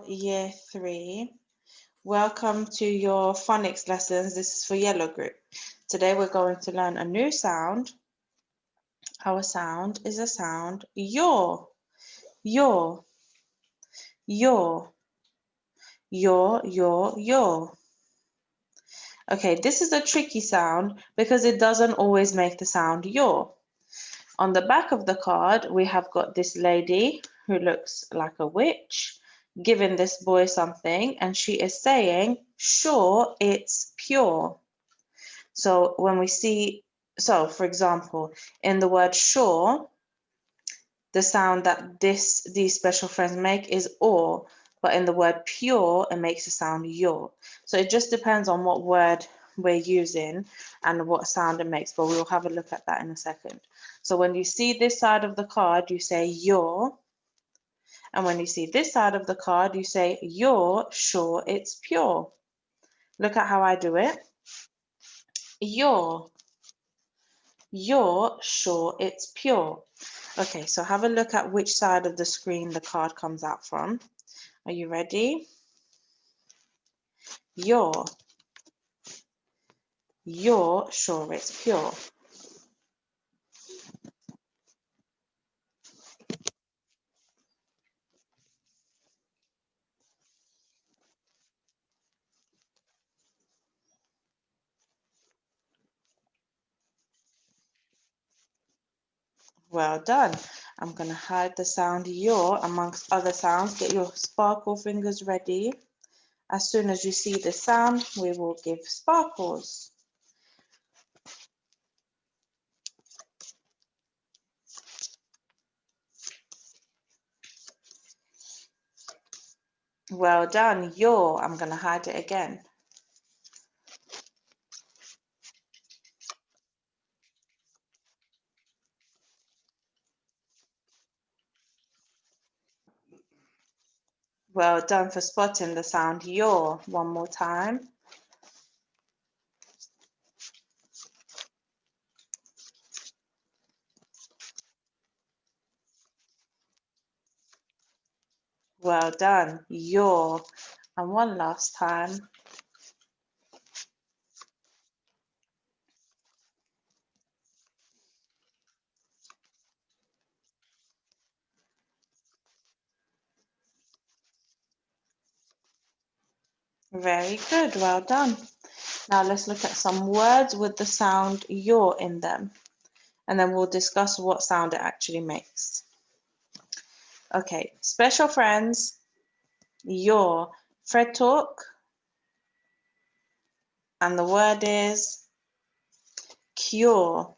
Year 3. Welcome to your phonics lessons. This is for yellow group. Today we're going to learn a new sound. Our sound is a sound yaw. Yaw. Yaw. Yaw, yaw, yaw. Okay, this is a tricky sound because it doesn't always make the sound yaw. On the back of the card, we have got this lady who looks like a witch giving this boy something, and she is saying, sure, it's pure. So when we see, for example, in the word sure, the sound that these special friends make is or, but in the word pure, it makes the sound yaw. So it just depends on what word we're using and what sound it makes, but we'll have a look at that in a second. So when you see this side of the card, you say yaw. And when you see this side of the card, you say you're sure it's pure. Look at how I do it. You're sure it's pure. Okay, so have a look at which side of the screen the card comes out from. Are you ready? You're sure it's pure. Well done. I'm going to hide the sound you're amongst other sounds. Get your sparkle fingers ready. As soon as you see the sound, we will give sparkles. Well done. You're. I'm going to hide it again. Well done for spotting the sound you're. One more time. Well done. You're. And one last time. Very good. Well done. Now let's look at some words with the sound you're in them. And then we'll discuss what sound it actually makes. Okay, special friends, you're. Fred talk. And the word is cure.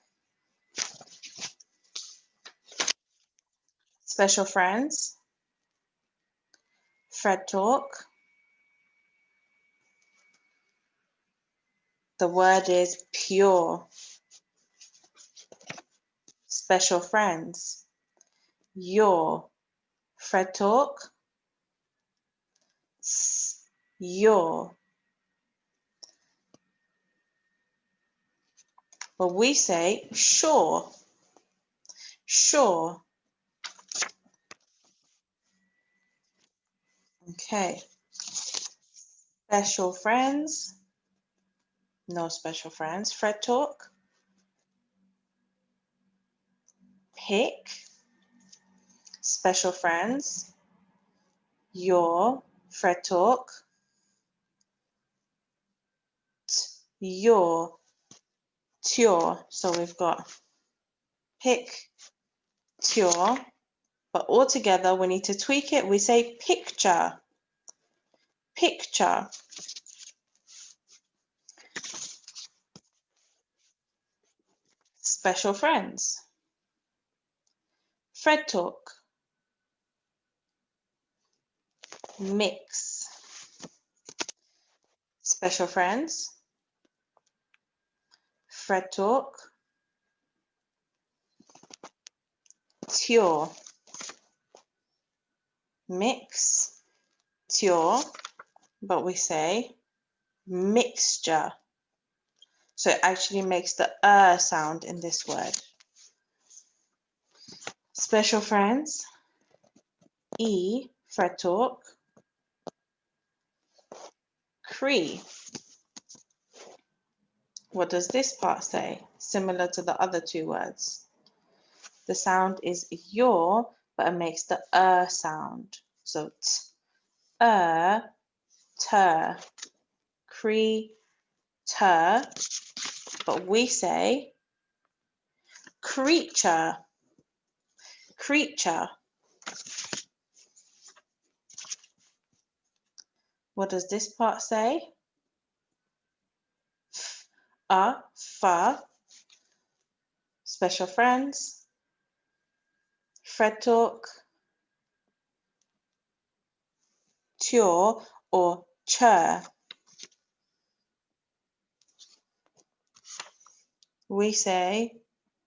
Special friends, Fred talk. The word is pure. Special friends, your. Fred talk. Your. But we say sure. Sure. Okay. Special friends. No special friends. Fred talk. Pick. Special friends. Your. Fred talk. Your. Ture. So we've got pick, ture. But all together, we need to tweak it. We say picture. Picture. Special friends. Fred talk. Mix. Special friends. Fred talk. Ture. Mix. Ture. But we say mixture. So it actually makes the sound in this word. Special friends. Fred talk. Cree. What does this part say? Similar to the other two words. The sound is your, but it makes the sound. So t, ter, Cree, ter, but we say creature, creature. What does this part say? Fa, special friends, Fred talk, ture or chur. We say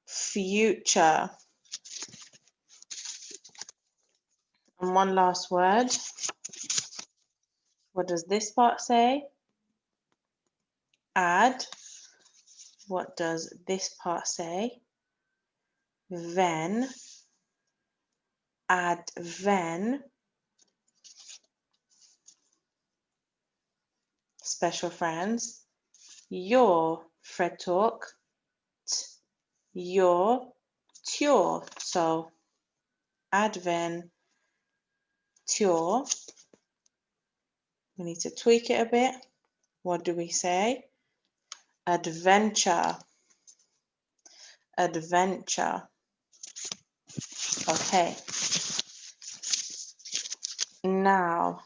future. And one last word. What does this part say? Add. What does this part say? Then. Add then. Special friends. Your Fred talk. Your ture. So add then. Ture. We need to tweak it a bit. What do we say? Adventure. Adventure. Okay. Now,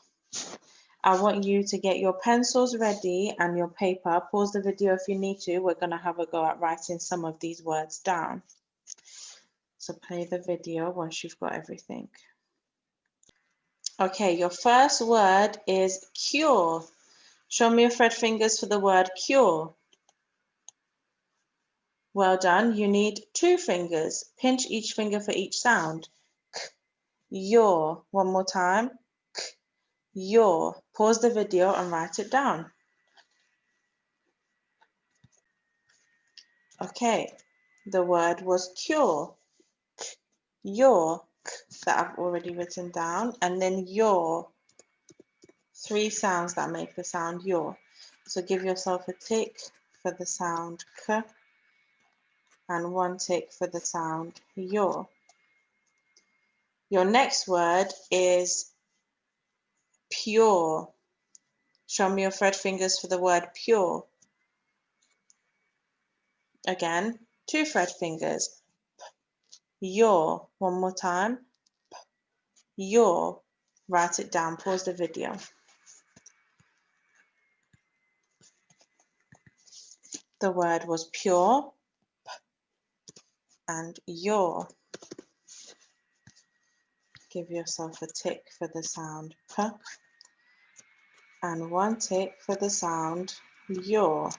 I want you to get your pencils ready and your paper. Pause the video if you need to. We're going to have a go at writing some of these words down. So play the video once you've got everything. Okay, your first word is cure. Show me your Fred fingers for the word cure. Well done. You need 2 fingers. Pinch each finger for each sound. K, your. One more time. K, your. Pause the video and write it down. Okay, the word was cure. K, your. K, that I've already written down. And then your. 3 sounds that make the sound your. So give yourself a tick for the sound k and 1 tick for the sound your. Your next word is pure. Show me your Fred fingers for the word pure. Again, 2 Fred fingers. Your. One more time. Your. Write it down. Pause the video. The word was pure and your. Give yourself a tick for the sound p and 1 tick for the sound your.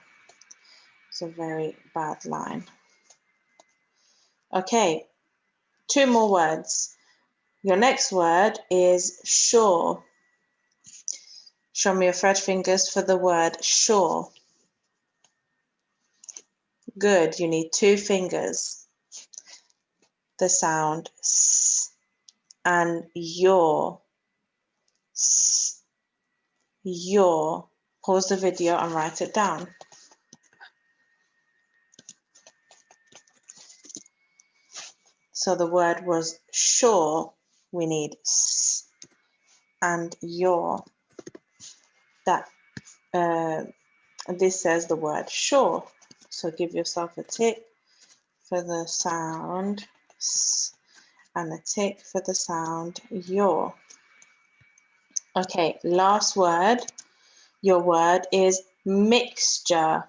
It's a very bad line. Okay, 2 more words. Your next word is sure. Show me your Fred fingers for the word sure. Good, you need 2 fingers. The sound s and your. S, your. Pause the video and write it down. So the word was sure. We need s and your. That this says the word sure. So give yourself a tick for the sound s and a tick for the sound your. Okay, last word. Your word is mixture.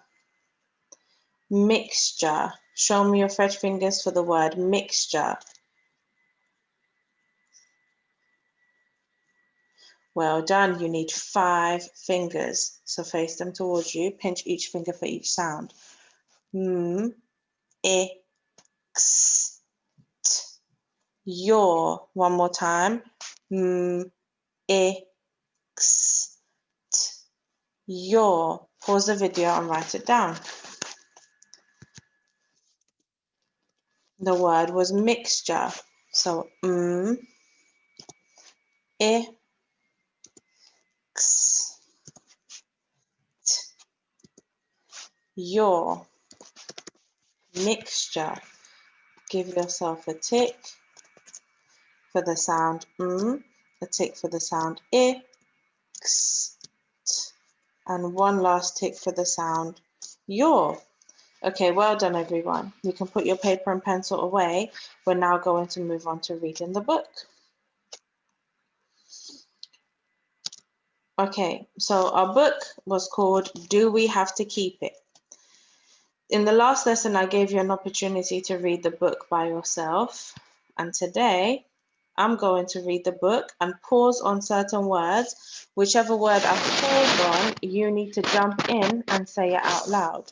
Mixture. Show me your Fred fingers for the word mixture. Well done. You need 5 fingers. So face them towards you. Pinch each finger for each sound. M, I, x, t. Your. One more time. M, I, x, t. Your. Pause the video and write it down. The word was mixture. So I, x, your, mixture. Give yourself a tick for the sound a tick for the sound I, x, t, and one last tick for the sound your. Okay, well done everyone. You can put your paper and pencil away. We're now going to move on to reading the book. Okay, so our book was called Do We Have to Keep It? In the last lesson, I gave you an opportunity to read the book by yourself. And today, I'm going to read the book and pause on certain words. Whichever word I pause on, you need to jump in and say it out loud.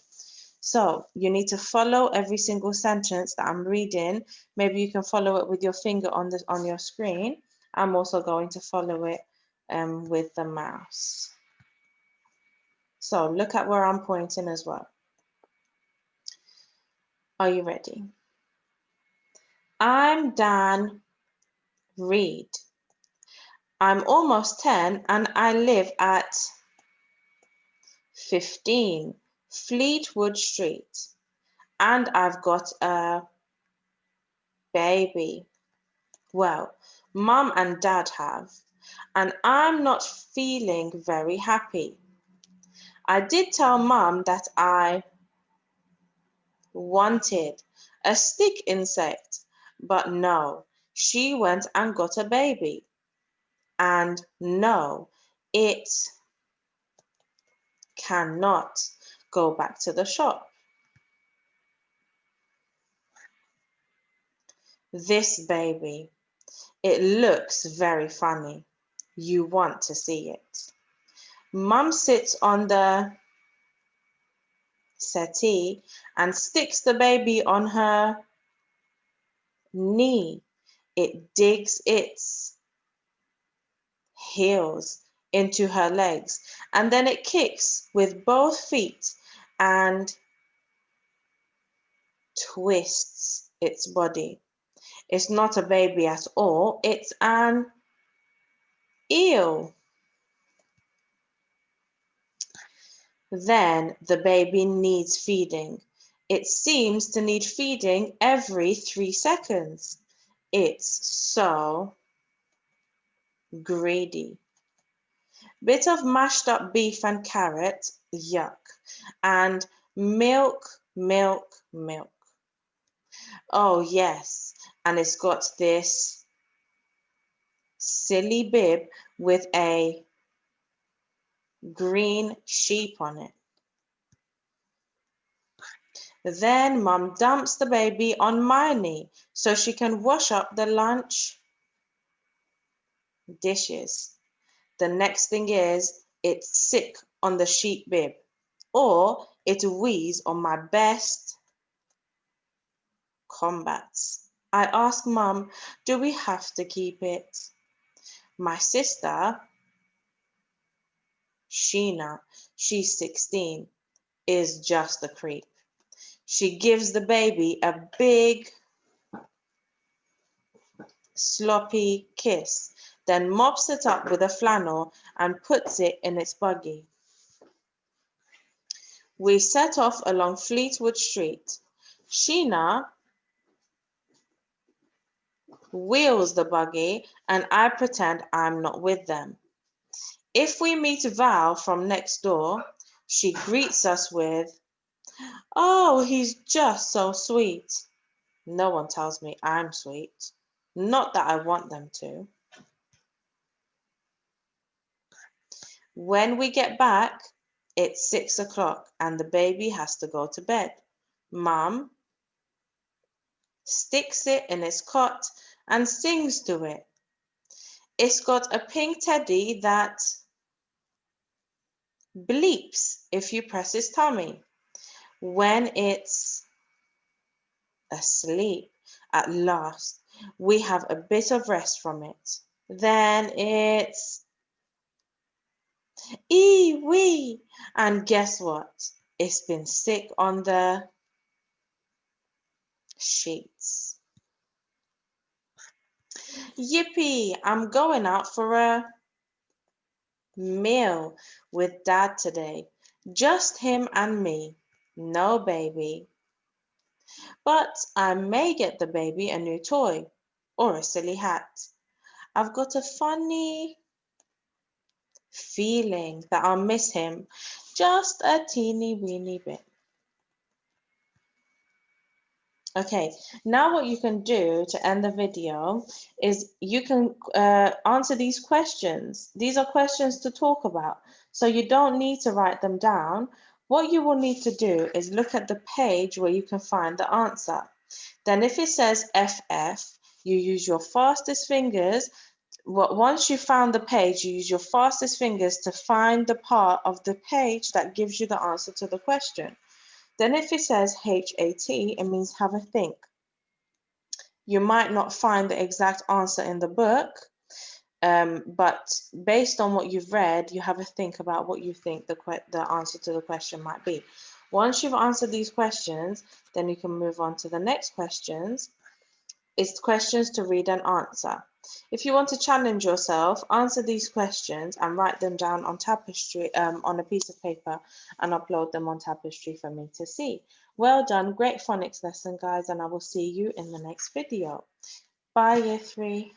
So you need to follow every single sentence that I'm reading. Maybe you can follow it with your finger on your screen. I'm also going to follow it with the mouse. So look at where I'm pointing as well. Are you ready? I'm Dan Reed. I'm almost 10 and I live at 15 Fleetwood Street. And I've got a baby. Well, Mum and Dad have. And I'm not feeling very happy. I did tell Mum that I wanted a stick insect, but no, she went and got a baby. And no, it cannot go back to the shop. This baby, it looks very funny. You want to see it. Mum sits on the settee and sticks the baby on her knee. It digs its heels into her legs and then it kicks with both feet and twists its body. It's not a baby at all, it's an eel. Then the baby needs feeding. It seems to need feeding every 3 seconds. It's so greedy. Bit of mashed up beef and carrot, yuck. And milk, milk, milk. Oh yes, and it's got this silly bib with a green sheep on it. Then Mum dumps the baby on my knee so she can wash up the lunch dishes. The next thing is it's sick on the sheep bib or it wheezes on my best combats. I ask Mum, do we have to keep it? My sister, Sheena, she's 16, is just a creep. She gives the baby a big sloppy kiss, then mops it up with a flannel and puts it in its buggy. We set off along Fleetwood Street. Sheena wheels the buggy and I pretend I'm not with them. If we meet Val from next door, she greets us with, "Oh, he's just so sweet." No one tells me I'm sweet. Not that I want them to. When we get back, it's 6 o'clock and the baby has to go to bed. Mum sticks it in its cot and sings to it. It's got a pink teddy that bleeps if you press its tummy. When it's asleep, at last, we have a bit of rest from it. Then it's ee-wee, and guess what? It's been sick on the sheets. Yippee, I'm going out for a meal with Dad today. Just him and me. No, baby. But I may get the baby a new toy or a silly hat. I've got a funny feeling that I'll miss him just a teeny weeny bit. Okay, now what you can do to end the video is you can answer these questions. These are questions to talk about, so you don't need to write them down. What you will need to do is look at the page where you can find the answer. Then if it says FF, you use your fastest fingers. Once you found the page, you use your fastest fingers to find the part of the page that gives you the answer to the question. Then if it says HAT, it means have a think. You might not find the exact answer in the book, but based on what you've read, you have a think about what you think the answer to the question might be. Once you've answered these questions, then you can move on to the next questions. It's questions to read and answer. If you want to challenge yourself, answer these questions and write them down on tapestry, on a piece of paper, and upload them on tapestry for me to see. Well done, great phonics lesson, guys, and I will see you in the next video. Bye, Year 3.